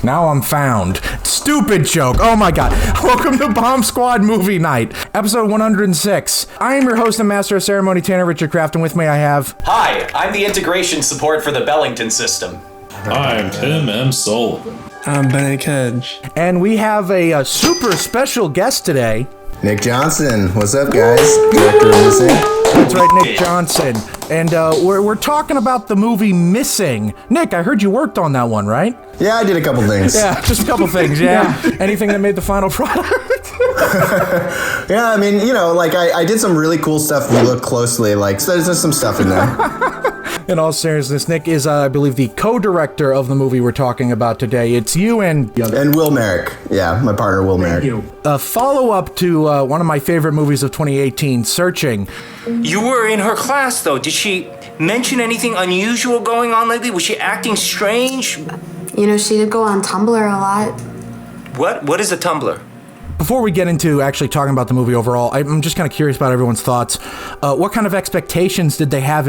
Now I'm found. Stupid joke. Oh my god. Welcome to Bomb Squad Movie Night, episode 106. I am your host and master of ceremony, Tanner Richard Kraft, and with me I have... Hi, I'm the integration support for the Bellington system. I'm Tim M. Sullivan. I'm Bennett _𝐾𝐤𝐫. And we have a super special guest today. Nick Johnson. What's up, guys? Director of Missing. That's right, Nick Johnson. And we're talking about the movie Missing. Nick, I heard you worked on that one, right? Yeah, I did a couple things. Yeah, just a couple things, yeah. Anything that made the final product? Yeah, I mean, you know, like, I did some really cool stuff if you look closely. Like, so there's some stuff in there. In all seriousness, Nick is, I believe, the co-director of the movie we're talking about today. It's you and... And Will Merrick. Yeah, my partner, Will Merrick. A follow-up to one of my favorite movies of 2018, Searching. You were in her class, though. Did she mention anything unusual going on lately? Was she acting strange? You know, she did go on Tumblr a lot. What is a Tumblr? Before we get into actually talking about the movie overall, I'm just kind of curious about everyone's thoughts. What kind of expectations did they have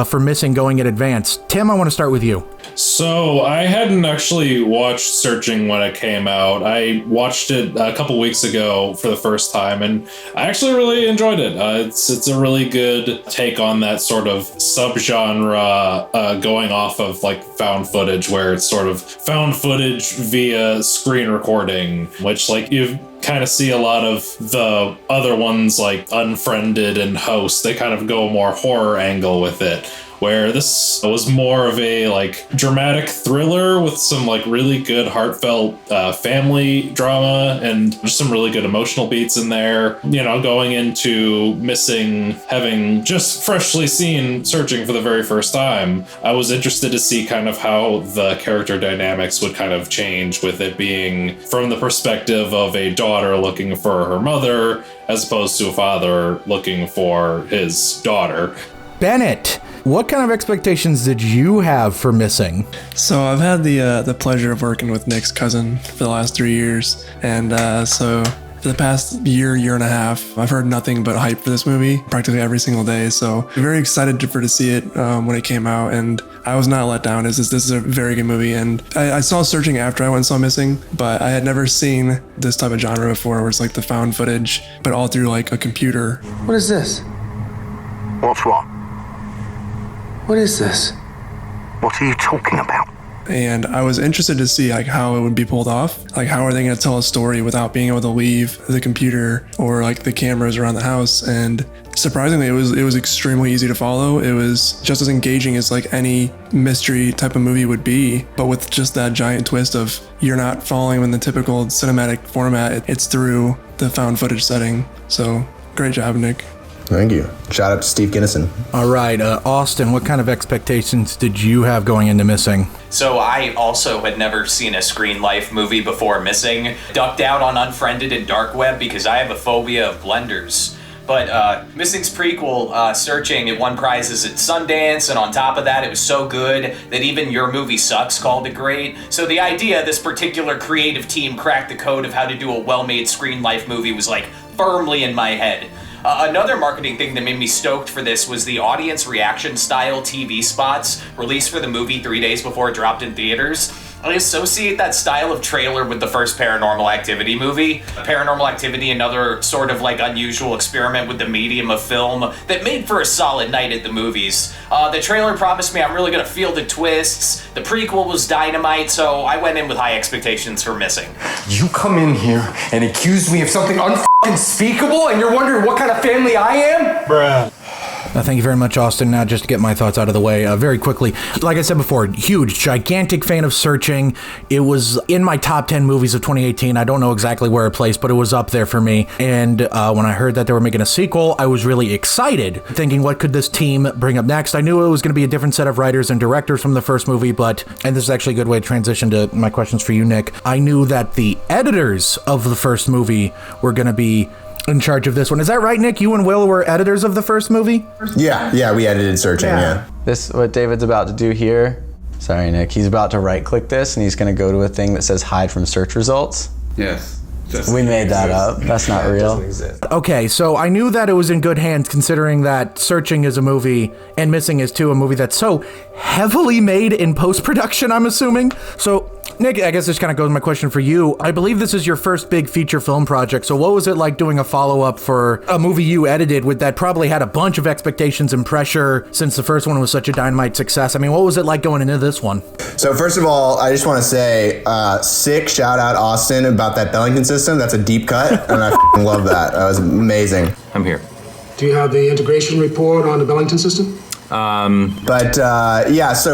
for Missing going in advance? Tim, I want to start with you. So I hadn't actually watched Searching when it came out. I watched it a couple weeks ago for the first time, and I actually really enjoyed it. It's a really good take on that sort of subgenre going off of like found footage, where it's sort of found footage via screen recording, which like you've kind of see a lot of the other ones like Unfriended and Host. They kind of go more horror angle with it, where this was more of a like dramatic thriller with some like really good heartfelt family drama and just some really good emotional beats in there. You know, going into Missing, having just freshly seen Searching for the very first time, I was interested to see kind of how the character dynamics would kind of change, with it being from the perspective of a daughter looking for her mother as opposed to a father looking for his daughter. Bennett, what kind of expectations did you have for Missing? So I've had the pleasure of working with Nick's cousin for the last 3 years, and so for the past year and a half, I've heard nothing but hype for this movie practically every single day. So I'm very excited to see it when it came out, and I was not let down. This is a very good movie, and I saw Searching after I went and saw Missing, but I had never seen this type of genre before, where it's like the found footage, but all through like a computer. What is this? What's what? What is this? What are you talking about? And I was interested to see like how it would be pulled off. Like, how are they going to tell a story without being able to leave the computer or like the cameras around the house? And surprisingly, it was extremely easy to follow. It was just as engaging as like any mystery type of movie would be, but with just that giant twist of you're not following in the typical cinematic format. It's through the found footage setting. So great job, Nick. Thank you. Shout out to Steve Kinnison. All right, Austin, what kind of expectations did you have going into Missing? So I also had never seen a Screenlife movie before Missing. Ducked out on Unfriended and Dark Web because I have a phobia of blenders. But Missing's prequel, Searching, it won prizes at Sundance, and on top of that, it was so good that even Your Movie Sucks called it great. So the idea this particular creative team cracked the code of how to do a well-made Screenlife movie was like firmly in my head. Another marketing thing that made me stoked for this was the audience reaction style TV spots released for the movie 3 days before it dropped in theaters. I associate that style of trailer with the first Paranormal Activity movie. Paranormal Activity, another sort of like unusual experiment with the medium of film that made for a solid night at the movies. The trailer promised me I'm really gonna feel the twists. The prequel was dynamite, so I went in with high expectations for Missing. You come in here and accuse me of something unspeakable, and you're wondering what kind of family I am? Bruh. Thank you very much, Austin. Now, just to get my thoughts out of the way very quickly. Like I said before, huge, gigantic fan of Searching. It was in my top 10 movies of 2018. I don't know exactly where it placed, but it was up there for me. And when I heard that they were making a sequel, I was really excited, thinking, what could this team bring up next? I knew it was going to be a different set of writers and directors from the first movie, and this is actually a good way to transition to my questions for you, Nick. I knew that the editors of the first movie were going to be in charge of this one. Is that right, Nick? You and Will were editors of the first movie? Yeah, we edited Searching, yeah. This, what David's about to do here, sorry, Nick, he's about to right-click this, and he's going to go to a thing that says hide from search results. Yes. We made that up. That's not real. Okay, so I knew that it was in good hands, considering that Searching is a movie and Missing is too, a movie that's so heavily made in post-production, I'm assuming. So Nick, I guess this kind of goes to my question for you. I believe this is your first big feature film project, so what was it like doing a follow-up for a movie you edited with that probably had a bunch of expectations and pressure since the first one was such a dynamite success? I mean, what was it like going into this one? So first of all, I just want to say, sick shout out Austin about that Bellington system. That's a deep cut, and I f***ing love that. That was amazing. I'm here. Do you have the integration report on the Bellington system? So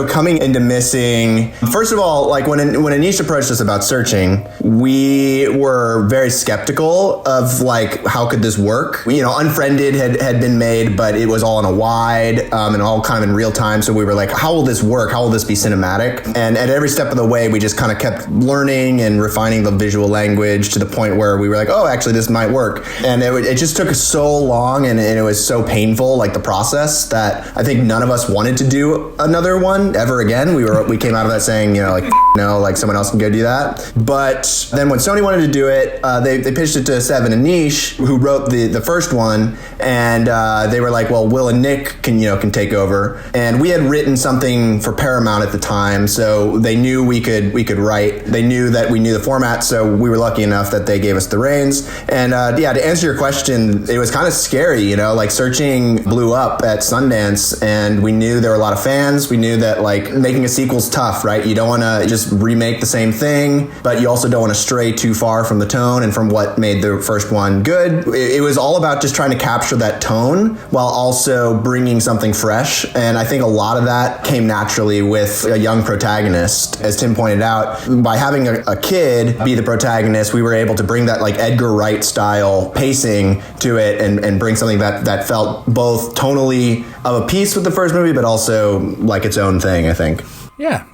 coming into Missing, first of all, like when Anish approached us about searching, we were very skeptical of like, how could this work? You know, Unfriended had been made, but it was all on a wide, and all kind of in real time. So we were like, how will this work? How will this be cinematic? And at every step of the way, we just kind of kept learning and refining the visual language to the point where we were like, oh, actually this might work. And it just took so long, and it was so painful, like the process, that I think none of us wanted to do another one ever again. We came out of that saying, you know, like, no, like someone else can go do that. But then when Sony wanted to do it, they pitched it to Seven and Anish, who wrote the first one, and they were like, well, Will and Nick can take over. And we had written something for Paramount at the time, so they knew we could write. They knew that we knew the format, so we were lucky enough that they gave us the reins. And to answer your question, it was kind of scary, you know, like Searching blew up at Sundance, and we knew there were a lot of fans. We knew that like making a sequel's tough, right? You don't want to just remake the same thing, but you also don't want to stray too far from the tone and from what made the first one good. It was all about just trying to capture that tone while also bringing something fresh. And I think a lot of that came naturally with a young protagonist. As Tim pointed out, by having a kid be the protagonist, we were able to bring that like Edgar Wright style pacing to it and bring something that felt both tonally of a piece with the first movie, but also like its own thing, I think. Yeah,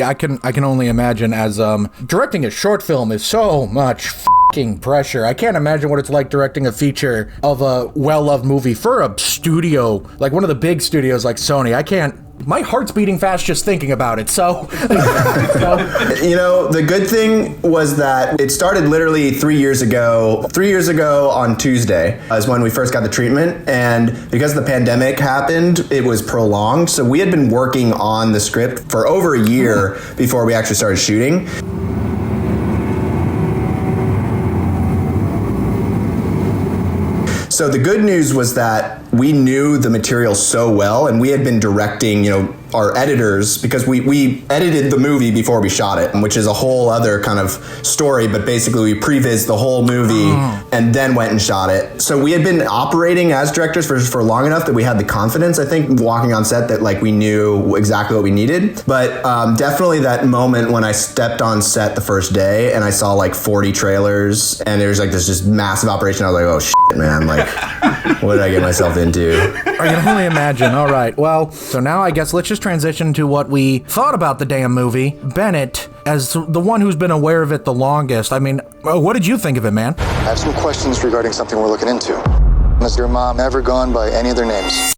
I can only imagine, as directing a short film is so much f***ing pressure. I can't imagine what it's like directing a feature of a well-loved movie for a studio, like one of the big studios like Sony. My heart's beating fast just thinking about it, so. You know, the good thing was that it started literally 3 years ago. 3 years ago on Tuesday is when we first got the treatment, and because the pandemic happened, it was prolonged. So we had been working on the script for over a year before we actually started shooting. So the good news was that we knew the material so well, and we had been directing, you know, our editors, because we edited the movie before we shot it, which is a whole other kind of story, but basically we pre-vis the whole movie and then went and shot it. So we had been operating as directors for long enough that we had the confidence, I think, walking on set, that like we knew exactly what we needed. But definitely that moment when I stepped on set the first day and I saw like 40 trailers and there was like this just massive operation, I was like, oh shit, man, like what did I get myself into? I can only imagine. All right, well, so now I guess let's just transition to what we thought about the damn movie. Bennett, as the one who's been aware of it the longest, I mean, what did you think of it, man? I have some questions regarding something we're looking into. Has your mom ever gone by any of their names?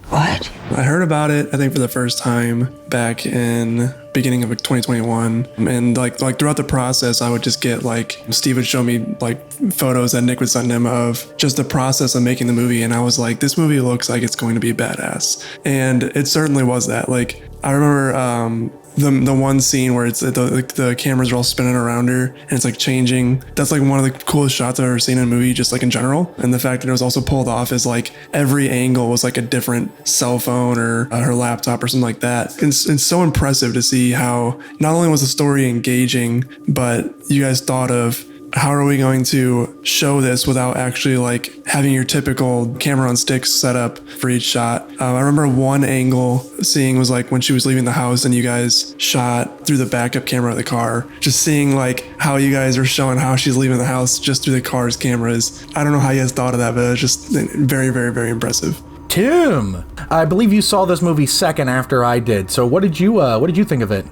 What? I heard about it, I think, for the first time back in beginning of 2021, and like throughout the process, I would just get like, Steve would show me like photos that Nick would send him of just the process of making the movie, and I was like, this movie looks like it's going to be badass, and it certainly was that. Like, I remember the one scene where it's the cameras are all spinning around her and it's like changing. That's like one of the coolest shots I've ever seen in a movie, just like in general. And the fact that it was also pulled off is like every angle was like a different cell phone or her laptop or something like that. It's so impressive to see how not only was the story engaging, but you guys thought of, how are we going to show this without actually like having your typical camera on sticks set up for each shot? I remember one angle seeing was like when she was leaving the house and you guys shot through the backup camera of the car. Just seeing like how you guys are showing how she's leaving the house just through the car's cameras. I don't know how you guys thought of that, but it was just very, very, very impressive. Tim, I believe you saw this movie second after I did. So what did you think of it?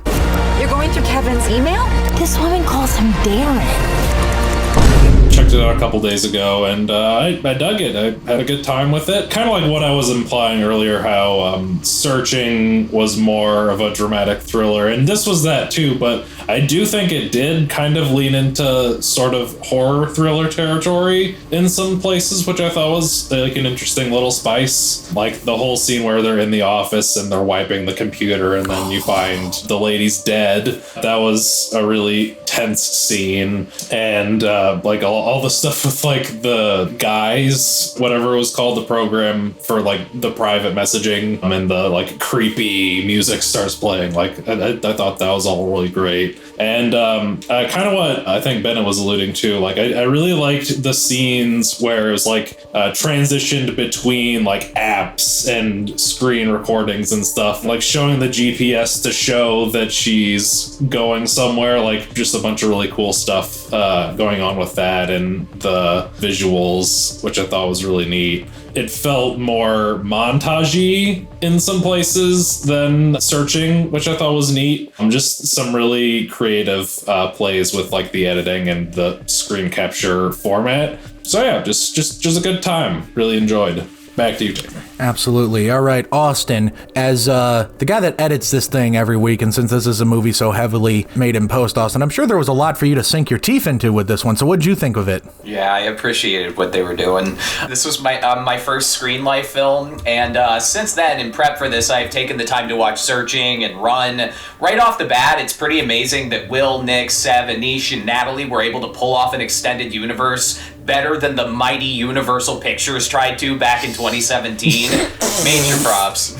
You're going through Kevin's email? This woman calls him Darren. Checked checked it out a couple days ago, and I dug it. I had a good time with it. Kind of like what I was implying earlier, how Searching was more of a dramatic thriller, and this was that too, but I do think it did kind of lean into sort of horror thriller territory in some places, which I thought was like an interesting little spice. Like the whole scene where they're in the office and they're wiping the computer and then you find the lady's dead. That was a really tense scene. And like all the stuff with like the guys, whatever it was called, the program for like the private messaging, and the like creepy music starts playing. Like I thought that was all really great. And kind of what I think Bennett was alluding to, like I really liked the scenes where it was like transitioned between like apps and screen recordings and stuff, like showing the GPS to show that she's going somewhere, like just a bunch of really cool stuff going on with that, and the visuals, which I thought was really neat. It felt more montage-y in some places than Searching, which I thought was neat. Just some really creative plays with like the editing and the screen capture format. So yeah, just a good time. Really enjoyed. Back to you, Taylor. Absolutely. All right, Austin, as the guy that edits this thing every week, and since this is a movie so heavily made in post, Austin, I'm sure there was a lot for you to sink your teeth into with this one. So what did you think of it? Yeah, I appreciated what they were doing. This was my first Screenlife film, and since then, in prep for this, I've taken the time to watch Searching and Run. Right off the bat, it's pretty amazing that Will, Nick, Sev, Anish, and Natalie were able to pull off an extended universe better than the mighty Universal Pictures tried to back in 2017. Major props.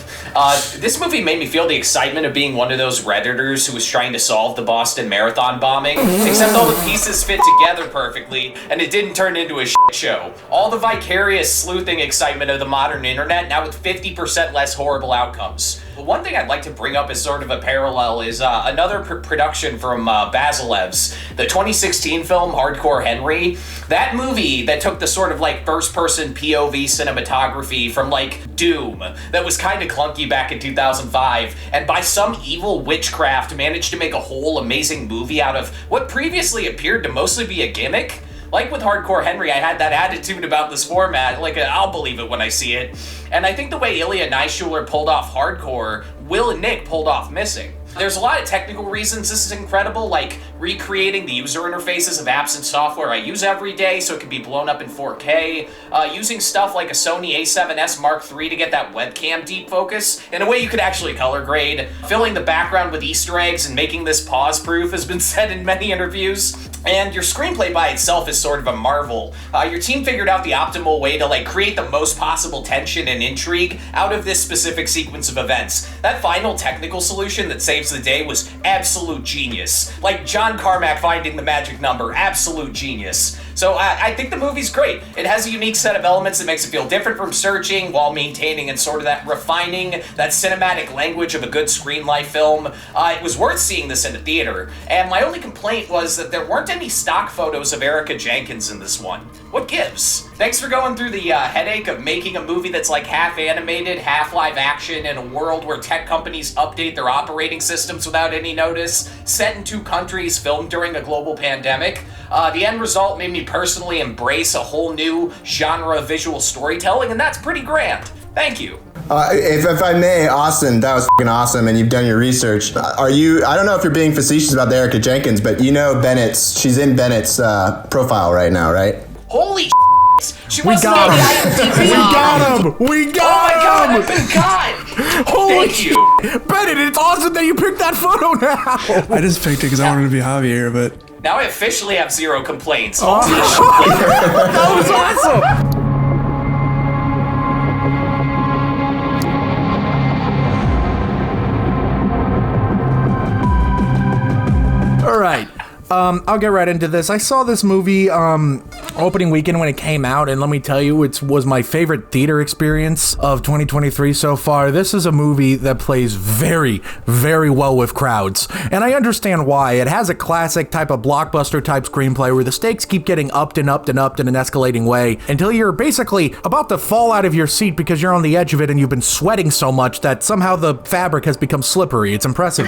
This movie made me feel the excitement of being one of those Redditors who was trying to solve the Boston Marathon bombing, except all the pieces fit together perfectly, and it didn't turn into a shit show. All the vicarious sleuthing excitement of the modern internet, now with 50% less horrible outcomes. But one thing I'd like to bring up as sort of a parallel is another production from 𝐉𝐨𝐡𝐧𝐬𝐵, the 2016 film Hardcore Henry. That movie that took the sort of like first-person POV cinematography from like Doom that was kind of clunky back in 2005, and by some evil witchcraft managed to make a whole amazing movie out of what previously appeared to mostly be a gimmick. Like with Hardcore Henry, I had that attitude about this format, like I'll believe it when I see it. And I think the way Ilya Naishuller pulled off Hardcore, Will and Nick pulled off Missing. There's a lot of technical reasons this is incredible, like recreating the user interfaces of apps and software I use every day so it can be blown up in 4K, using stuff like a Sony a7S Mark III to get that webcam deep focus in a way you could actually color grade, filling the background with Easter eggs and making this pause-proof has been said in many interviews. And your screenplay by itself is sort of a marvel. Your team figured out the optimal way to like create the most possible tension and intrigue out of this specific sequence of events. That final technical solution that saves the day was absolute genius. Like John Carmack finding the magic number, absolute genius. So I think the movie's great. It has a unique set of elements that makes it feel different from Searching while maintaining and sort of that refining that cinematic language of a good Screenlife film. It was worth seeing this in a theater, and my only complaint was that there weren't any stock photos of Erika Jenkins in this one. What gives? Thanks for going through the headache of making a movie that's like half animated, half live action in a world where tech companies update their operating systems without any notice, set in 2 countries, filmed during a global pandemic. The end result made me personally embrace a whole new genre of visual storytelling, and that's pretty grand. Thank you. If I may, Austin, that was fucking awesome, and you've done your research. I don't know if you're being facetious about the Erika Jenkins, but you know she's in Bennett's profile right now, right? Holy she we got him! We got him! We got him! Oh my god, I've been caught! Holy Thank you! Bennett, it's awesome that you picked that photo now! I just picked it because I wanted to be Javier, but... Now I officially have 0 complaints. Oh. That was awesome! All right. I'll get right into this. I saw this movie opening weekend when it came out, and let me tell you, it was my favorite theater experience of 2023 so far. This is a movie that plays very, very well with crowds, and I understand why. It has a classic type of blockbuster type screenplay where the stakes keep getting upped and upped and upped in an escalating way until you're basically about to fall out of your seat because you're on the edge of it and you've been sweating so much that somehow the fabric has become slippery. It's impressive.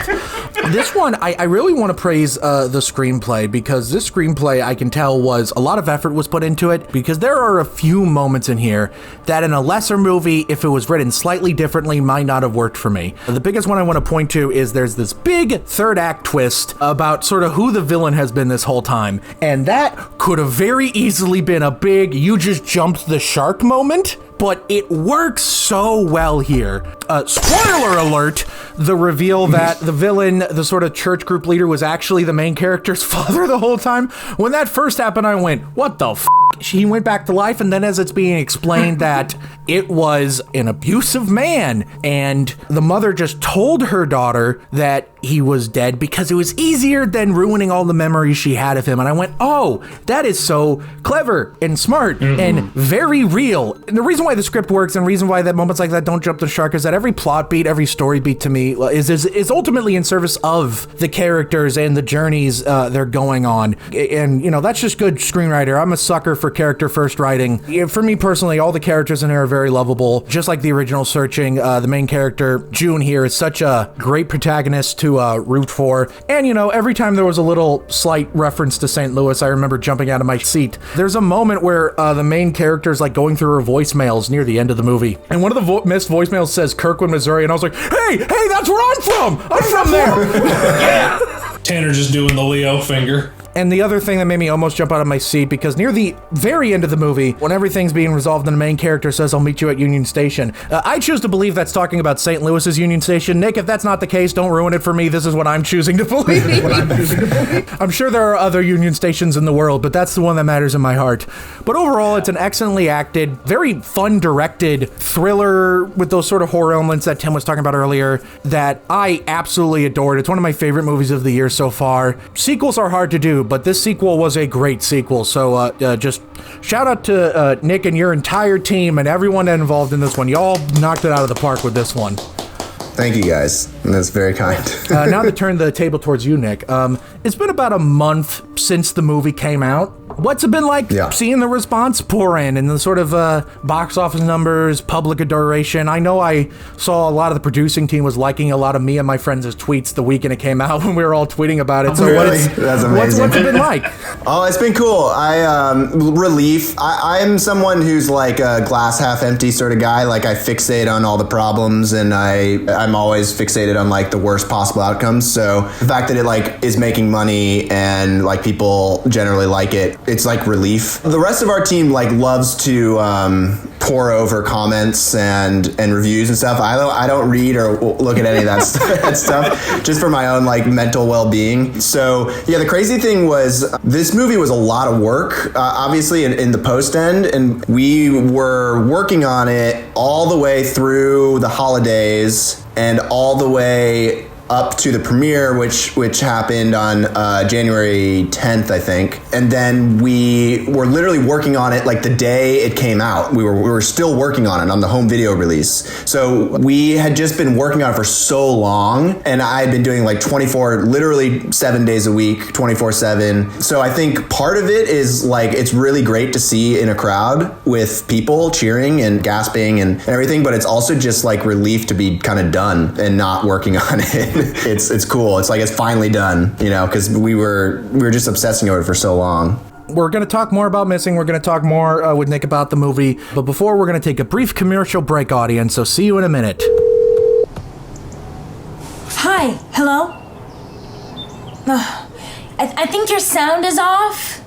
This one, I really want to praise the screenplay, because this screenplay, I can tell, was a lot of effort was put into it, because there are a few moments in here that in a lesser movie, if it was written slightly differently, might not have worked for me. The biggest one I want to point to is there's this big third act twist about sort of who the villain has been this whole time, and that could have very easily been a big you just jumped the shark moment, but it works so well here. Spoiler alert, the reveal that the villain, the sort of church group leader, was actually the main character's father the whole time. When that first happened, I went, what the f***? He went back to life, and then as it's being explained that it was an abusive man, and the mother just told her daughter that he was dead because it was easier than ruining all the memories she had of him. And I went, oh, that is so clever and smart and very real. And the reason why the script works and the reason why that moments like that don't jump the shark is that every plot beat, every story beat to me is ultimately in service of the characters and the journeys they're going on. And, you know, that's just good screenwriter. I'm a sucker for character first writing. For me personally, all the characters in here are very lovable, just like the original Searching. The main character, June, here is such a great protagonist to root for. And, you know, every time there was a little slight reference to St. Louis, I remember jumping out of my seat. There's a moment where the main character is like going through her voicemails near the end of the movie. And one of the missed voicemails says Kirkland, Missouri. And I was like, hey, that's where I'm from. I'm from there. Yeah. Tanner just doing the Leo finger. And the other thing that made me almost jump out of my seat, because near the very end of the movie, when everything's being resolved and the main character says, I'll meet you at Union Station, I choose to believe that's talking about St. Louis's Union Station. Nick, if that's not the case, don't ruin it for me. This is what I'm choosing to believe. I'm sure there are other Union Stations in the world, but that's the one that matters in my heart. But overall, it's an excellently acted, very fun directed thriller with those sort of horror elements that Tim was talking about earlier that I absolutely adored. It's one of my favorite movies of the year so far. Sequels are hard to do, but this sequel was a great sequel. So just shout out to Nick and your entire team and everyone involved in this one. Y'all knocked it out of the park with this one. Thank you guys. That's very kind. Now to turn the table towards you, Nick. It's been about a month since the movie came out. What's it been like seeing the response pour in and the sort of box office numbers, public adoration? I know I saw a lot of the producing team was liking a lot of me and my friends' tweets the weekend it came out when we were all tweeting about it. So really? That's amazing. What's it been like? Oh, it's been cool. Relief. I'm someone who's like a glass half empty sort of guy. Like I fixate on all the problems and I'm always fixated on like the worst possible outcomes. So the fact that it like is making money and like people generally like it, it's like relief. The rest of our team like loves to pour over comments and reviews and stuff. I don't read or look at any of that stuff just for my own like mental well-being. So yeah, the crazy thing was this movie was a lot of work, obviously in the post end, and we were working on it all the way through the holidays and all the way up to the premiere, which happened on January 10th, I think. And then we were literally working on it like the day it came out. We were still working on it on the home video release. So we had just been working on it for so long, and I had been doing like literally 7 days a week, 24/7. So I think part of it is like it's really great to see in a crowd with people cheering and gasping and everything, but it's also just like relief to be kind of done and not working on it. It's cool. It's like it's finally done, you know, because we were just obsessing over it for so long. We're going to talk more about Missing. We're going to talk more with Nick about the movie. But before, we're going to take a brief commercial break, audience. So see you in a minute. Hi. Hello? I think your sound is off.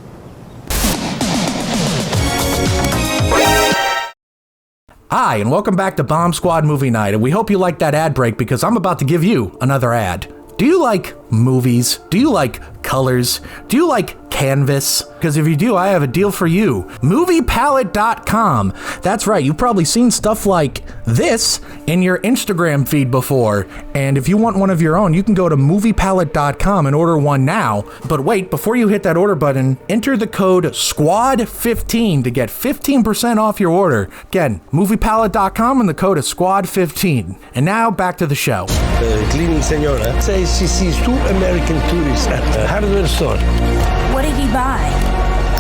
Hi, and welcome back to Bomb Squad Movie Night, and we hope you like that ad break because I'm about to give you another ad. Do you like movies? Do you like colors? Do you like canvas? Because if you do, I have a deal for you. MoviePalette.com. That's right, you've probably seen stuff like this in your Instagram feed before. And if you want one of your own, you can go to MoviePalette.com and order one now. But wait, before you hit that order button, enter the code SQUAD15 to get 15% off your order. Again, MoviePalette.com and the code is SQUAD15. And now back to the show. The cleaning senora says she sees two American tourists at the hardware store. What did he buy?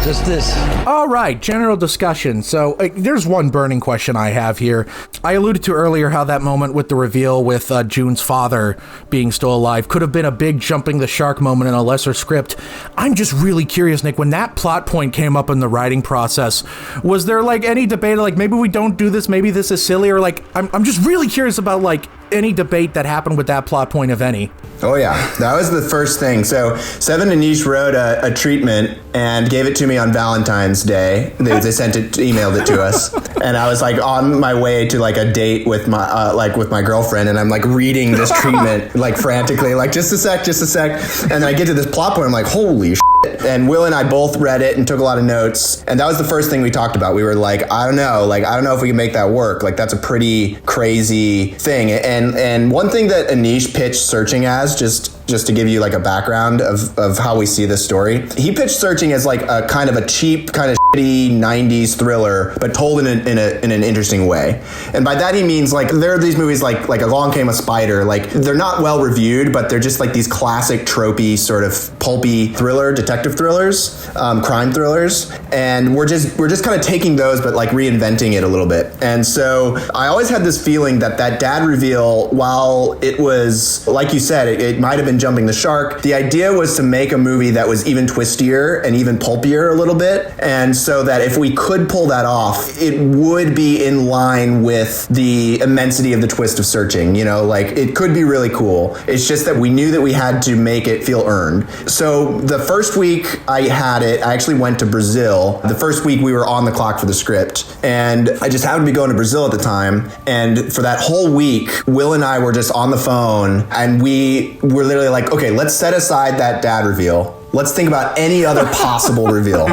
Just this. All right, general discussion. So there's one burning question I have here. I alluded to earlier how that moment with the reveal with June's father being still alive could have been a big jumping the shark moment in a lesser script. I'm just really curious, Nick, when that plot point came up in the writing process, was there like any debate like maybe we don't do this, maybe this is silly, or like I'm just really curious about like any debate that happened with that plot point, if any? Oh yeah, that was the first thing. So Seven and Niche wrote a treatment and gave it to me on Valentine's Day. They emailed it to us, and I was like on my way to like a date with my girlfriend, and I'm like reading this treatment like frantically, like just a sec, and then I get to this plot point, I'm like, holy shit. And Will and I both read it and took a lot of notes, and that was the first thing we talked about. We were like, I don't know if we can make that work. Like that's a pretty crazy thing. And one thing that Anish pitched Searching as, just to give you like a background of how we see this story, he pitched Searching as like a kind of a cheap, kind of shitty 90s thriller, but told in an interesting way. And by that he means like there are these movies like Along Came a Spider, like they're not well reviewed, but they're just like these classic tropey sort of pulpy detective thrillers, crime thrillers, and we're just kind of taking those but like reinventing it a little bit. And so I always had this feeling that dad reveal, while it was, like you said, it might have been jumping the shark, the idea was to make a movie that was even twistier and even pulpier a little bit, and so that if we could pull that off, it would be in line with the immensity of the twist of Searching. You know, like it could be really cool. It's just that we knew that we had to make it feel earned. So the first week I actually went to Brazil. The first week we were on the clock for the script, and I just happened to be going to Brazil at the time, and for that whole week, Will and I were just on the phone, and we were literally like, okay, let's set aside that dad reveal. Let's think about any other possible reveal.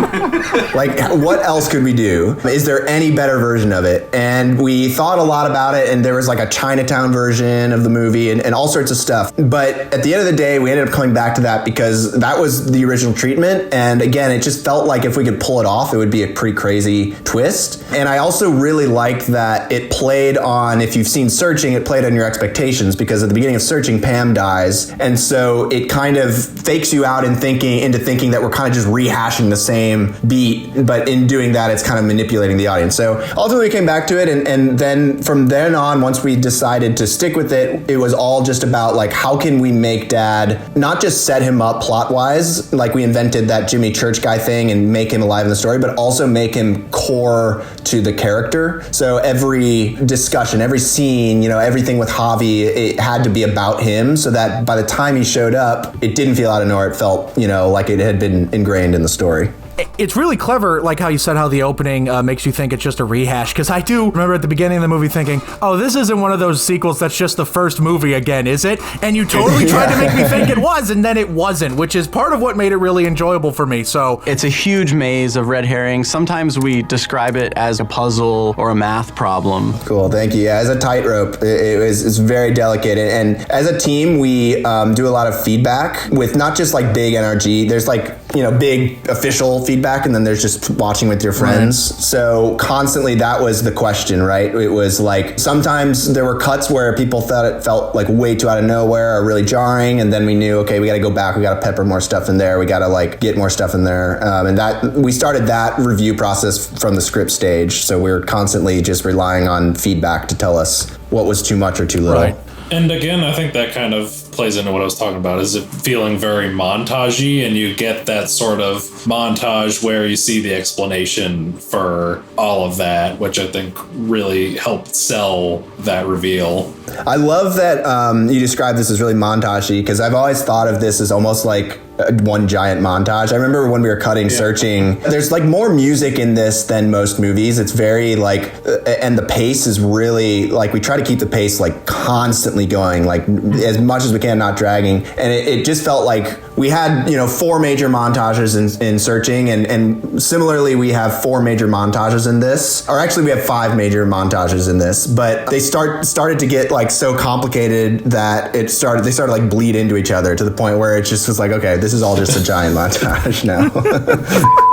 Like, what else could we do? Is there any better version of it? And we thought a lot about it, and there was like a Chinatown version of the movie and all sorts of stuff. But at the end of the day, we ended up coming back to that because that was the original treatment. And again, it just felt like if we could pull it off, it would be a pretty crazy twist. And I also really liked that it played on, if you've seen Searching, it played on your expectations, because at the beginning of Searching, Pam dies. And so it kind of fakes you out into thinking that we're kind of just rehashing the same beat, but in doing that, it's kind of manipulating the audience. So ultimately we came back to it, and then from then on, once we decided to stick with it, it was all just about like, how can we make dad not just set him up plot-wise, like we invented that Jimmy Church guy thing and make him alive in the story, but also make him core to the character. So every discussion, every scene, you know, everything with Javi, it had to be about him, so that by the time he showed up, it didn't feel out of nowhere. It felt, you know, like it had been ingrained in the story. It's really clever, like how you said how the opening makes you think it's just a rehash, because I do remember at the beginning of the movie thinking, oh, this isn't one of those sequels that's just the first movie again, is it? And you totally tried to make me think it was, and then it wasn't, which is part of what made it really enjoyable for me. So it's a huge maze of red herrings. Sometimes we describe it as a puzzle or a math problem. Cool, thank you. Yeah, as a tightrope, it's very delicate. And as a team, we do a lot of feedback with not just like big NRG. There's like, you know, big official feedback, and then there's just watching with your friends. Right. So constantly that was the question, right? It was like, sometimes there were cuts where people thought it felt like way too out of nowhere or really jarring, and then we knew, okay, we got to go back, we got to pepper more stuff in there, we got to like get more stuff in there, and that we started that review process from the script stage. So we were constantly just relying on feedback to tell us what was too much or too little. Right. And again, I think that kind of plays into what I was talking about, is it feeling very montagey, and you get that sort of montage where you see the explanation for all of that, which I think really helped sell that reveal. I love that you describe this as really montagey, because I've always thought of this as almost like one giant montage. I remember when we were cutting Searching, there's like more music in this than most movies. It's very like, and the pace is really like, we try to keep the pace like constantly going, like as much as we can, not dragging. And it just felt like we had, you know, 4 major montages in Searching, and similarly we have 4 major montages in this, or actually we have 5 major montages in this, but they started to get like so complicated that they started like bleed into each other, to the point where it just was like, okay, This is all just a giant montage now.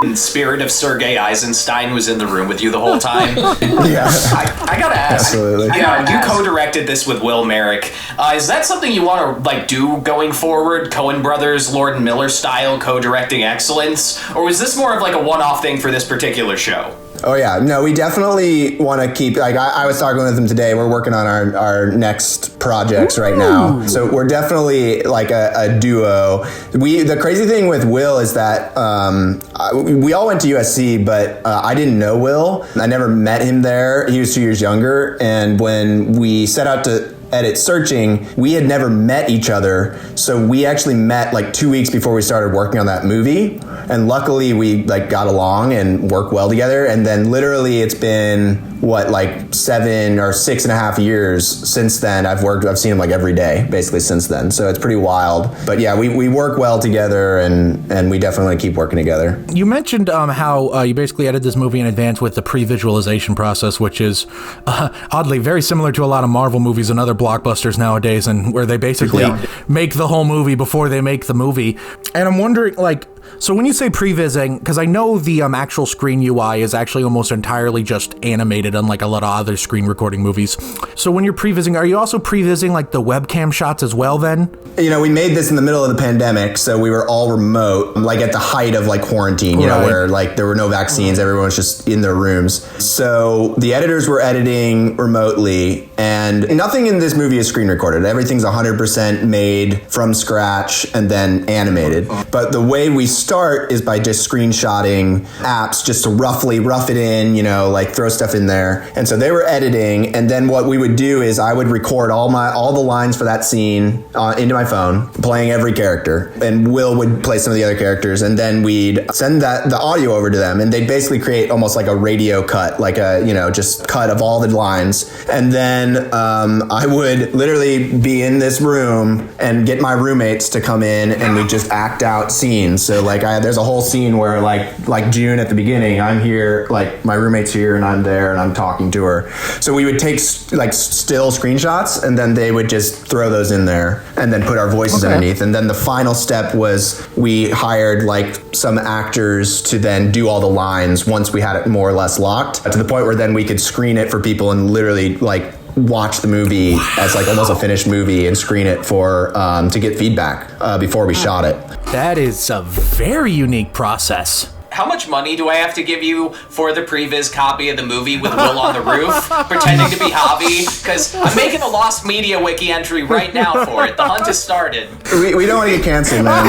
In spirit of Sergei Eisenstein was in the room with you the whole time. Yeah. I gotta ask. Absolutely. You co-directed this with Will Merrick. Is that something you want to like do going forward? Coen Brothers, Lord and Miller style co-directing excellence, or was this more of like a one-off thing for this particular show? Oh yeah, no, we definitely want to keep, like I was talking with him today, we're working on our next projects right now. So we're definitely like a duo. The crazy thing with Will is that we all went to USC, but I didn't know Will. I never met him there. He was 2 years younger. And when we set out to edit Searching, we had never met each other. So we actually met like 2 weeks before we started working on that movie. And luckily we like got along and worked well together. And then literally it's been like 7 or 6.5 years since then. I've seen him like every day basically since then. So it's pretty wild. But yeah, we work well together and we definitely want to keep working together. You mentioned how you basically edited this movie in advance with the pre-visualization process, which is oddly very similar to a lot of Marvel movies and other blockbusters nowadays, and where they basically make the whole movie before they make the movie. And I'm wondering, like, so when you say pre-vising, because I know the actual screen UI is actually almost entirely just animated, unlike a lot of other screen recording movies. So when you're pre-vising, are you also pre-vising like the webcam shots as well then? You know, we made this in the middle of the pandemic, so we were all remote, like at the height of like quarantine, you know, where like there were no vaccines, everyone was just in their rooms. So the editors were editing remotely, and nothing in this movie is screen recorded. Everything's 100% made from scratch and then animated. But the way we start is by just screenshotting apps just to roughly rough it in, you know, like throw stuff in there. And so they were editing, and then what we would do is I would record all the lines for that scene into my phone, playing every character, and Will would play some of the other characters, and then we'd send the audio over to them, and they'd basically create almost like a radio cut, like a, you know, just cut of all the lines. And then I would literally be in this room and get my roommates to come in, and we just act out scenes. So like there's a whole scene where like June at the beginning, I'm here, like my roommate's here and I'm there and I'm talking to her. So we would take like still screenshots, and then they would just throw those in there and then put our voices underneath. And then the final step was we hired like some actors to then do all the lines once we had it more or less locked, to the point where then we could screen it for people and literally like watch the movie as like almost a finished movie and screen it for to get feedback before we shot it. That is a very unique process. How much money do I have to give you for the Pre-Vis copy of the movie with Will on the roof, pretending to be Javi? Because I'm making a Lost Media Wiki entry right now for it. The hunt has started. We don't want to get canceled, man.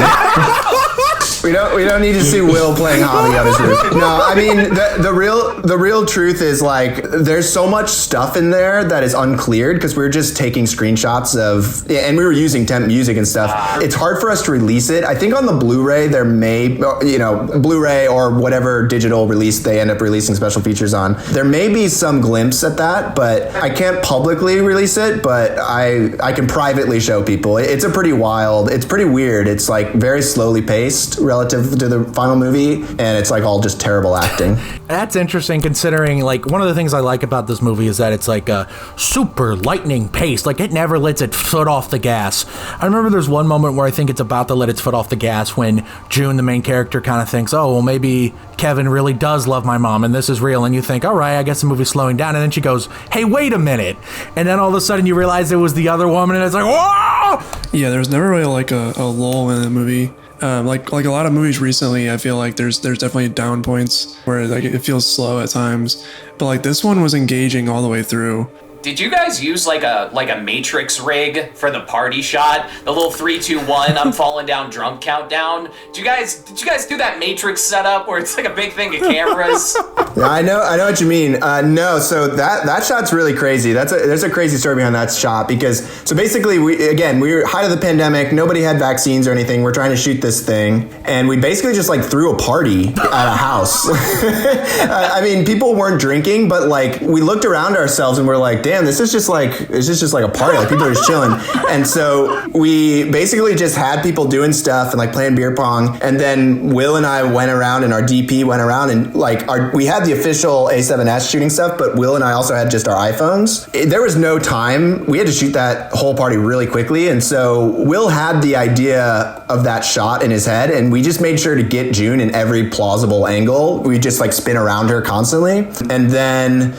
We don't need to see Will playing Javi on his roof. No, I mean the real truth is like there's so much stuff in there that is uncleared because we're just taking screenshots of, and we were using temp music and stuff. It's hard for us to release it. I think on the Blu-ray there may, you know, Blu-ray or whatever digital release they end up releasing special features on, there may be some glimpse at that, but I can't publicly release it, but I can privately show people. It's pretty weird. It's like very slowly paced relative to the final movie, and it's like all just terrible acting. That's interesting considering like one of the things I like about this movie is that it's like a super lightning pace. Like it never lets its foot off the gas. I remember there's one moment where I think it's about to let its foot off the gas when June, the main character, kind of thinks, oh, well, maybe Kevin really does love my mom and this is real. And you think, all right, I guess the movie's slowing down. And then she goes, hey, wait a minute. And then all of a sudden you realize it was the other woman and it's like, whoa! Yeah, there's never really like a lull in the movie. Like a lot of movies recently, I feel like there's definitely down points where like it feels slow at times, but like this one was engaging all the way through. Did you guys use like a Matrix rig for the party shot? The little 3, 2, 1, I'm falling down drunk countdown? Did you guys do that Matrix setup where it's like a big thing of cameras? Yeah, I know what you mean. No, so that shot's really crazy. There's a crazy story behind that shot because so basically we were height of the pandemic, nobody had vaccines or anything. We're trying to shoot this thing, and we basically just like threw a party at a house. I mean, people weren't drinking, but like we looked around ourselves and we're like, damn, damn, it's just like a party. Like people are just chilling. And so we basically just had people doing stuff and like playing beer pong. And then Will and I went around, and our DP went around, and like we had the official A7S shooting stuff, but Will and I also had just our iPhones. There was no time. We had to shoot that whole party really quickly. And so Will had the idea of that shot in his head, and we just made sure to get June in every plausible angle. We just like spin around her constantly. And then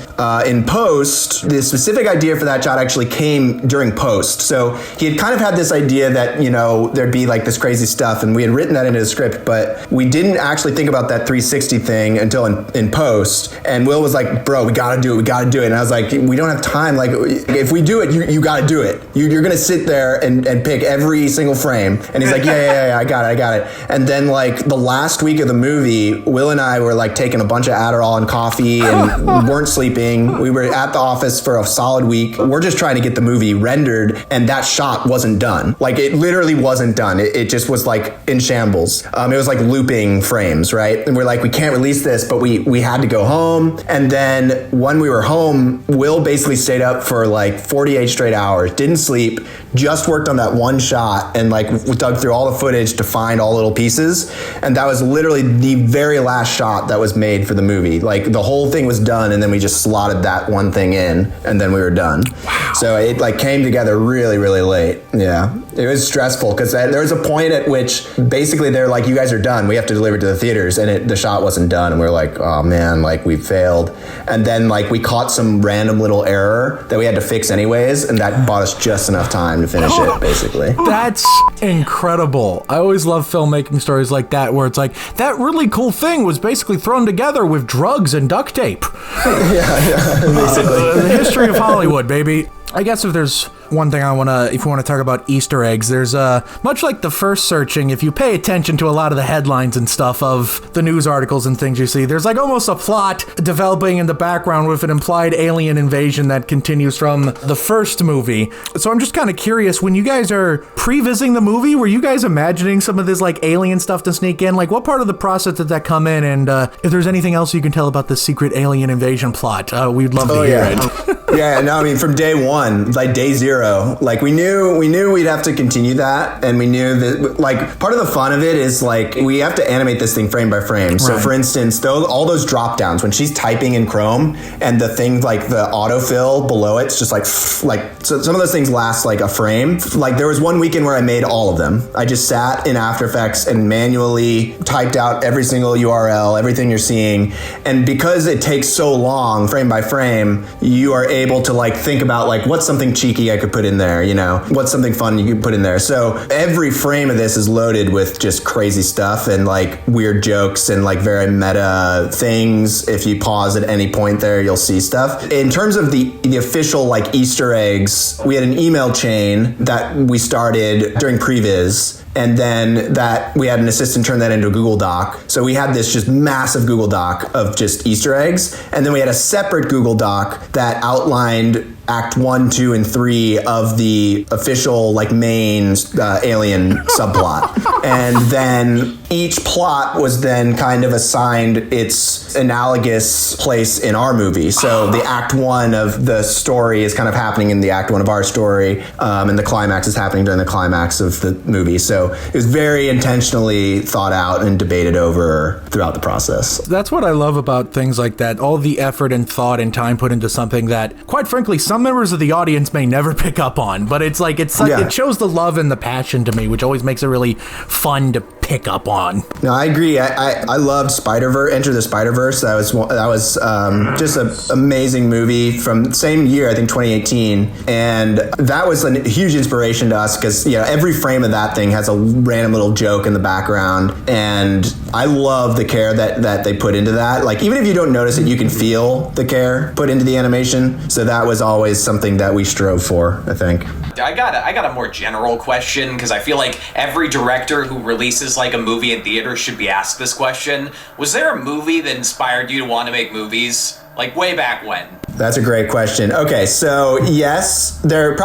in post, the specific idea for that shot actually came during post. So he had kind of had this idea that, you know, there'd be like this crazy stuff, and we had written that into the script, but we didn't actually think about that 360 thing until in post. And Will was like, bro, we gotta do it. And I was like, we don't have time. Like, if we do it, you gotta do it. You're gonna sit there and pick every single frame. And he's like, yeah, I got it. And then like the last week of the movie, Will and I were like taking a bunch of Adderall and coffee and weren't sleeping. We were at the office for a solid week. We're just trying to get the movie rendered, and that shot wasn't done. Like, it literally wasn't done. It just was like in shambles. It was like looping frames, right? And we're like, we can't release this, but we had to go home. And then when we were home, Will basically stayed up for like 48 straight hours, didn't sleep, just worked on that one shot, and like dug through all the footage to find all little pieces. And that was literally the very last shot that was made for the movie. Like, the whole thing was done, and then we just slotted that one thing in, and then we were done. Wow. So it like came together really, really late. Yeah. It was stressful because there was a point at which basically they're like, you guys are done. We have to deliver it to the theaters. And the shot wasn't done. And we were like, oh man, like we failed. And then like we caught some random little error that we had to fix anyways. And that bought us just enough time to finish it, basically. That's incredible. I always love filmmaking stories like that, where it's like, that really cool thing was basically thrown together with drugs and duct tape. yeah, basically. The history of Hollywood, baby. I guess if there's one thing if we want to talk about Easter eggs, there's much like the first searching, if you pay attention to a lot of the headlines and stuff of the news articles and things you see, there's like almost a plot developing in the background with an implied alien invasion that continues from the first movie. So I'm just kind of curious, when you guys are pre-vising the movie, were you guys imagining some of this like alien stuff to sneak in? Like, what part of the process did that come in? And if there's anything else you can tell about the secret alien invasion plot, we'd love to hear it. Yeah, no, I mean, from day one, like day zero, like we knew we'd have to continue that, and we knew that like part of the fun of it is like we have to animate this thing frame by frame. So for instance, all those drop downs when she's typing in Chrome, and the thing like the autofill below it's just like so some of those things last like a frame. Like there was one weekend where I made all of them. I just sat in After Effects and manually typed out every single URL, everything you're seeing, and because it takes so long frame by frame, you are able to like think about like what's something cheeky I could put in there, you know, what's something fun you could put in there. So every frame of this is loaded with just crazy stuff and like weird jokes and like very meta things. If you pause at any point there, you'll see stuff. In terms of the official like Easter eggs, we had an email chain that we started during Pre-Vis. And then that we had an assistant turn that into a Google Doc. So we had this just massive Google Doc of just Easter eggs. And then we had a separate Google Doc that outlined Act 1, 2, and 3 of the official like main alien subplot. And then each plot was then kind of assigned its analogous place in our movie. So the Act 1 of the story is kind of happening in the Act 1 of our story, and the climax is happening during the climax of the movie. So it was very intentionally thought out and debated over throughout the process. That's what I love about things like that. All the effort and thought and time put into something that, quite frankly, some members of the audience may never pick up on. But it's like it shows the love and the passion to me, which always makes it really fun to pick up on. No, I agree. I loved Spider-Verse, Enter the Spider-Verse. That was just an amazing movie from the same year, I think 2018. And that was a huge inspiration to us because, you know, every frame of that thing has a random little joke in the background. And I love the care that they put into that. Like, even if you don't notice it, you can feel the care put into the animation. So that was always something that we strove for, I think. I got a more general question, because I feel like every director who releases like a movie in theaters should be asked this question. Was there a movie that inspired you to want to make movies? Like way back when? That's a great question. Okay, so yes, there are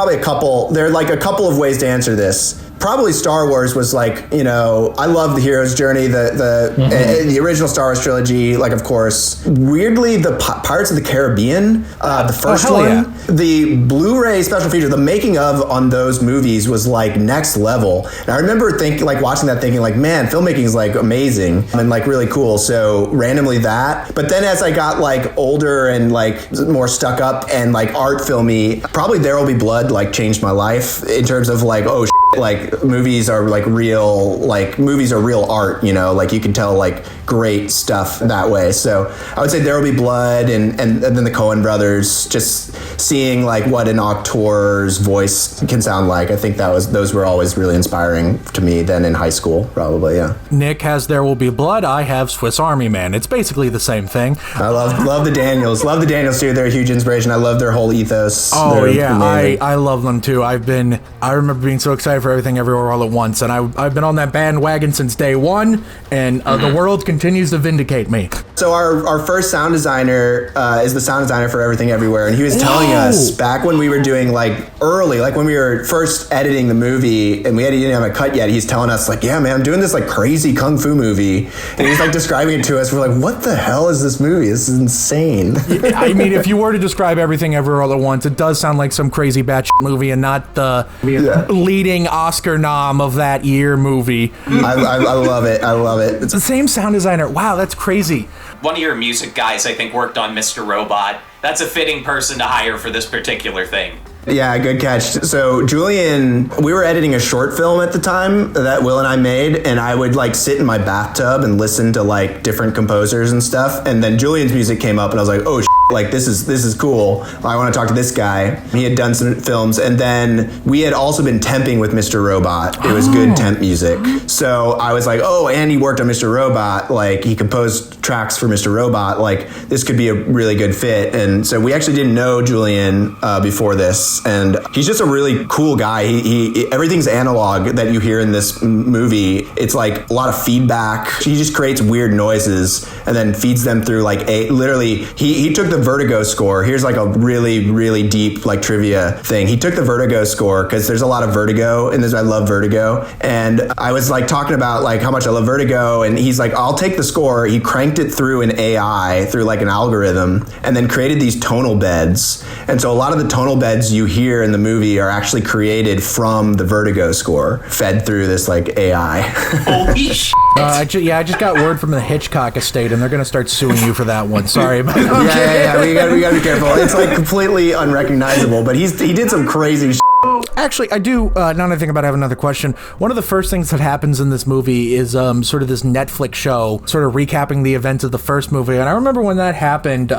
like a couple of ways to answer this. probably Star Wars was like, you know, I love the hero's journey, the original Star Wars trilogy, like, of course. Weirdly, the Pirates of the Caribbean, the first one, the Blu-ray special feature, the making of on those movies was like next level. And I remember watching that thinking like, man, filmmaking is like amazing and like really cool. So randomly that. But then as I got like older and like more stuck up and like art filmy, probably There Will Be Blood like changed my life in terms of like, oh shit, like movies are real art, you know, like you can tell like great stuff that way. So I would say There Will Be Blood and then the Coen brothers, just seeing like what an auteur's voice can sound like. I think those were always really inspiring to me then in high school, probably, yeah. Nick has There Will Be Blood. I have Swiss Army Man. It's basically the same thing. I love the Daniels. Love the Daniels too. They're a huge inspiration. I love their whole ethos. Oh yeah, I love them too. I remember being so excited for Everything Everywhere All at Once, and I've been on that bandwagon since day one, and the world continues to vindicate me. So our first sound designer is the sound designer for Everything Everywhere, and he was telling us back when we were doing like when we were first editing the movie and we didn't have a cut yet, he's telling us like, yeah man, I'm doing this like crazy kung fu movie, and he's like describing it to us. We're like, what the hell is this movie? This is insane. I mean, if you were to describe Everything Everywhere All at Once, it does sound like some crazy batshit movie and not the leading Oscar nom of that year movie. I love it. I love it. It's the same sound designer. Wow, that's crazy. One of your music guys, I think, worked on Mr. Robot. That's a fitting person to hire for this particular thing. Yeah, good catch. So Julian, we were editing a short film at the time that Will and I made, and I would like sit in my bathtub and listen to like different composers and stuff. And then Julian's music came up and I was like, oh shit, like this is cool. I want to talk to this guy. He had done some films, and then we had also been temping with Mr. Robot. It was good temp music. So I was like, oh, and he worked on Mr. Robot. Like he composed tracks for Mr. Robot. Like this could be a really good fit. And so we actually didn't know Julian before this. And he's just a really cool guy. He everything's analog that you hear in this movie. It's like a lot of feedback. He just creates weird noises and then feeds them through like literally he took the Vertigo score. Here's like a really, really deep like trivia thing. He took the Vertigo score because there's a lot of Vertigo in this. I love Vertigo. And I was like talking about like how much I love Vertigo, and he's like, I'll take the score. He cranked it through an AI, through like an algorithm, and then created these tonal beds. And so a lot of the tonal beds you hear in the movie are actually created from the Vertigo score, fed through this like AI. Holy shit. I just got word from the Hitchcock estate, and they're going to start suing you for that one. Sorry about that. Yeah, we gotta be careful. It's like completely unrecognizable, but he did some crazy shit. Actually, I do, now that I think about it, I have another question. One of the first things that happens in this movie is sort of this Netflix show, sort of recapping the events of the first movie. And I remember when that happened,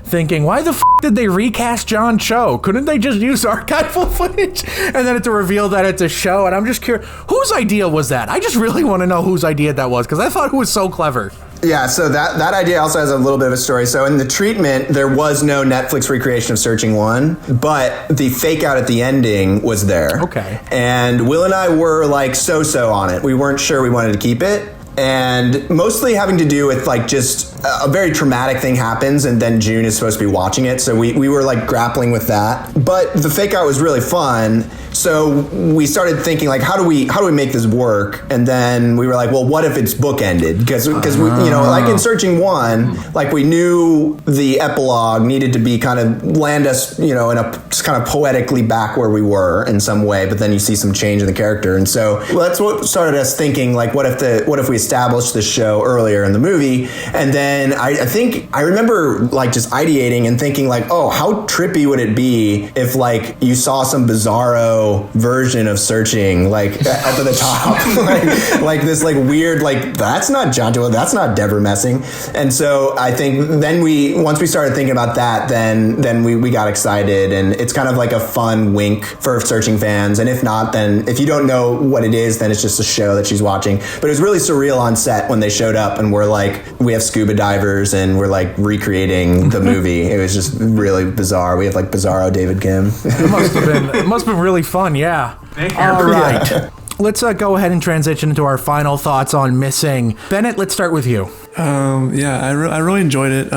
thinking, why the f*** did they recast John Cho? Couldn't they just use archival footage? And then it's revealed that it's a show, and I'm just curious, whose idea was that? I just really want to know whose idea that was, because I thought it was so clever. Yeah, so that idea also has a little bit of a story. So in the treatment, there was no Netflix recreation of Searching 1, but the fake out at the ending was there. Okay. And Will and I were like so-so on it. We weren't sure we wanted to keep it. And mostly having to do with like just a very traumatic thing happens, and then June is supposed to be watching it. So we were like grappling with that. But the fake out was really fun. So we started thinking like, how do we make this work? And then we were like, well, what if it's bookended? Because we, you know, like in Searching 1, like we knew the epilogue needed to be kind of land us, you know, in a kind of poetically back where we were in some way, but then you see some change in the character. And so that's what started us thinking like, what if we established the show earlier in the movie? And then I think I remember like just ideating and thinking like, oh, how trippy would it be if like you saw some bizarro version of Searching like up at the top, like this like weird, like that's not John Doe, that's not Deborah Messing. And so I think then once we started thinking about that, then we got excited, and it's kind of like a fun wink for Searching fans. And if not, then if you don't know what it is, then it's just a show that she's watching. But it was really surreal on set when they showed up and we're like, we have scuba divers and we're like recreating the movie. It was just really bizarre. We have like bizarro David Kim. It must have been really fun, yeah. All right. Let's go ahead and transition into our final thoughts on Missing. Bennett, let's start with you. Yeah, I really enjoyed it.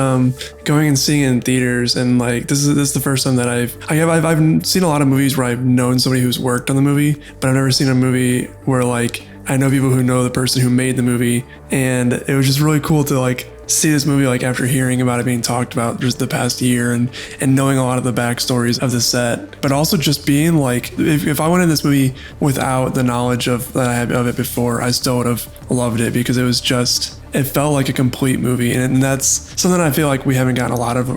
Going and seeing it in theaters, and like this is the first time that I've seen a lot of movies where I've known somebody who's worked on the movie, but I've never seen a movie where like I know people who know the person who made the movie, and it was just really cool to like see this movie like after hearing about it being talked about just the past year and knowing a lot of the backstories of the set, but also just being like if I went in this movie without the knowledge that I had of it before, I still would have loved it because it felt like a complete movie, and that's something I feel like we haven't gotten a lot of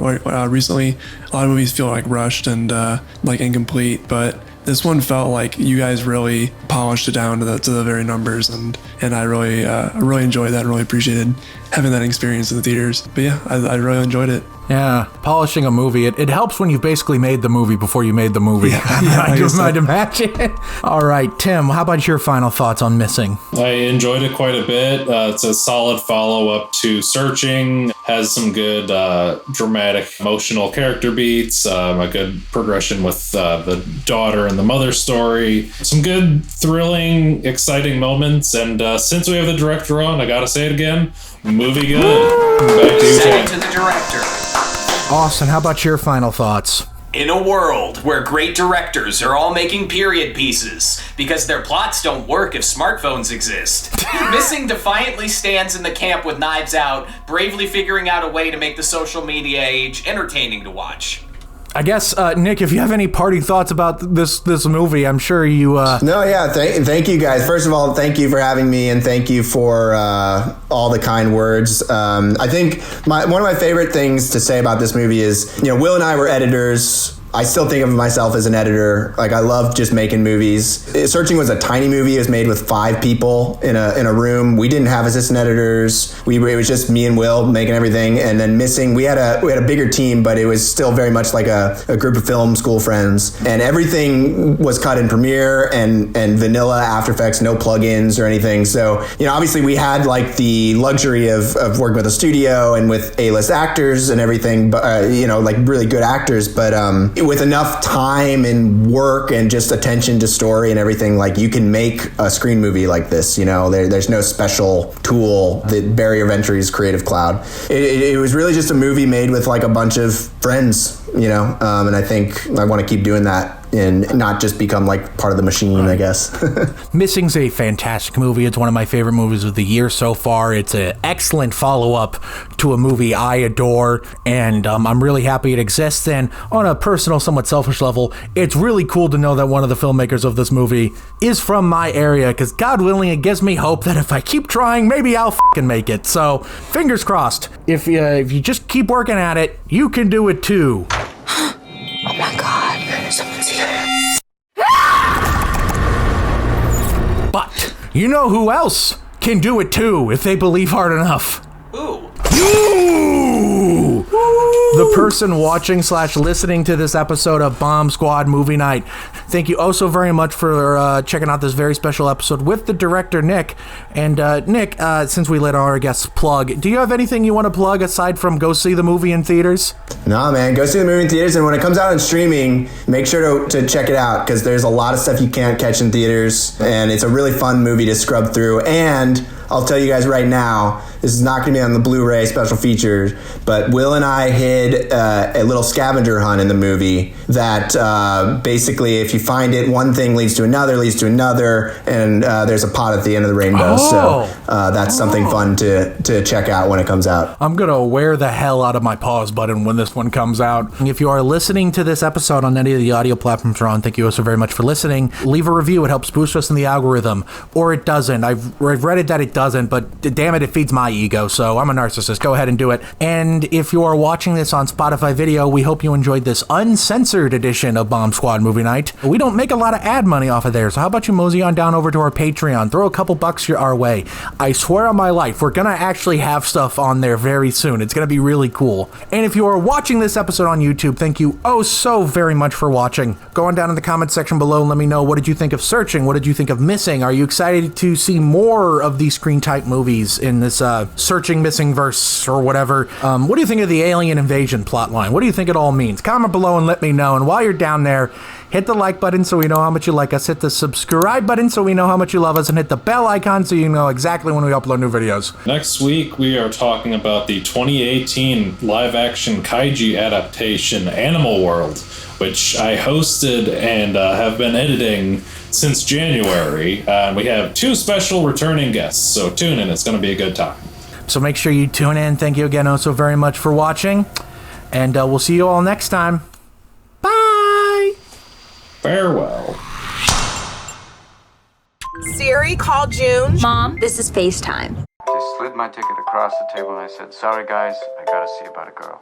recently. A lot of movies feel like rushed and like incomplete, but this one felt like you guys really polished it down to the very numbers, and I really enjoyed that and really appreciated having that experience in the theaters. But yeah, I really enjoyed it. Yeah, polishing a movie, it helps when you've basically made the movie before you made the movie. Yeah, I'd imagine. All right, Tim, how about your final thoughts on Missing? I enjoyed it quite a bit. It's a solid follow-up to Searching, has some good dramatic, emotional character beats, a good progression with the daughter and the mother story, some good, thrilling, exciting moments, and since we have the director on, I gotta say it again, movie good. Back to you, Send it to the director. Austin, how about your final thoughts? In a world where great directors are all making period pieces because their plots don't work if smartphones exist, Missing defiantly stands in the camp with Knives Out, bravely figuring out a way to make the social media age entertaining to watch. I guess, Nick, if you have any parting thoughts about this movie, I'm sure you... No, yeah, thank you guys. First of all, thank you for having me, and thank you for all the kind words. I think one of my favorite things to say about this movie is, Will and I were editors. I still think of myself as an editor. Like, I love just making movies. Searching was a tiny movie. It was made with 5 people in a room. We didn't have assistant editors. It was just me and Will making everything. And then Missing, we had a bigger team, but it was still very much like a group of film school friends. And everything was cut in Premiere and vanilla After Effects, no plugins or anything. So, obviously we had like the luxury of working with a studio and with A-list actors and everything, but like really good actors, but with enough time and work and just attention to story and everything, like you can make a screen movie like this. There's no special tool. The barrier of entry is Creative Cloud. It was really just a movie made with like a bunch of friends, and I think I want to keep doing that and not just become like part of the machine, I guess. Missing's a fantastic movie. It's one of my favorite movies of the year so far. It's an excellent follow-up to a movie I adore, and I'm really happy it exists. And on a personal, somewhat selfish level, it's really cool to know that one of the filmmakers of this movie is from my area, because God willing, it gives me hope that if I keep trying, maybe I'll fucking make it. So, fingers crossed. If you just keep working at it, you can do it too. Oh my God, someone's here. But you know who else can do it too if they believe hard enough? Ooh. You! The person watching / listening to this episode of Bomb Squad Movie Night. Thank you oh so very much for checking out this very special episode with the director, Nick. And Nick, since we let our guests plug, do you have anything you want to plug aside from go see the movie in theaters? Nah, man, go see the movie in theaters, and when it comes out on streaming, make sure to check it out, because there's a lot of stuff you can't catch in theaters, and it's a really fun movie to scrub through. And I'll tell you guys right now, this is not going to be on the Blu-ray special features, but Will and I hid a little scavenger hunt in the movie that basically, if you find it, one thing leads to another, and there's a pot at the end of the rainbow. So that's something fun to check out when it comes out. I'm going to wear the hell out of my pause button when this one comes out. If you are listening to this episode on any of the audio platforms we're on, thank you so very much for listening. Leave a review. It helps boost us in the algorithm. Or it doesn't. I've read it that it doesn't, but damn it feeds my ego, so I'm a narcissist. Go ahead and do it. And if you are watching this on Spotify video, we hope you enjoyed this uncensored edition of Bomb Squad Movie Night. We don't make a lot of ad money off of there, so how about you mosey on down over to our Patreon, throw a couple bucks our way. I swear on my life, we're gonna actually have stuff on there very soon. It's gonna be really cool. And if you are watching this episode on YouTube, thank you oh so very much for watching. Go on down in the comment section below and let me know, what did you think of Searching? What did you think of Missing? Are you excited to see more of these screen type movies in this Searching Missing verse or whatever? What do you think of the alien invasion plotline? What do you think it all means? Comment below and let me know. And while you're down there, Hit the like button so we know how much you like us. Hit the subscribe button so we know how much you love us. And hit the bell icon so you know exactly when we upload new videos. Next week, we are talking about the 2018 live-action kaiju adaptation, Animal World, which I hosted and have been editing since January. We have 2 special returning guests, so tune in. It's going to be a good time. So make sure you tune in. Thank you again so very much for watching. And we'll see you all next time. Bye! Farewell. Siri, call June. Mom, this is FaceTime. I slid my ticket across the table and I said, sorry guys, I gotta see about a girl.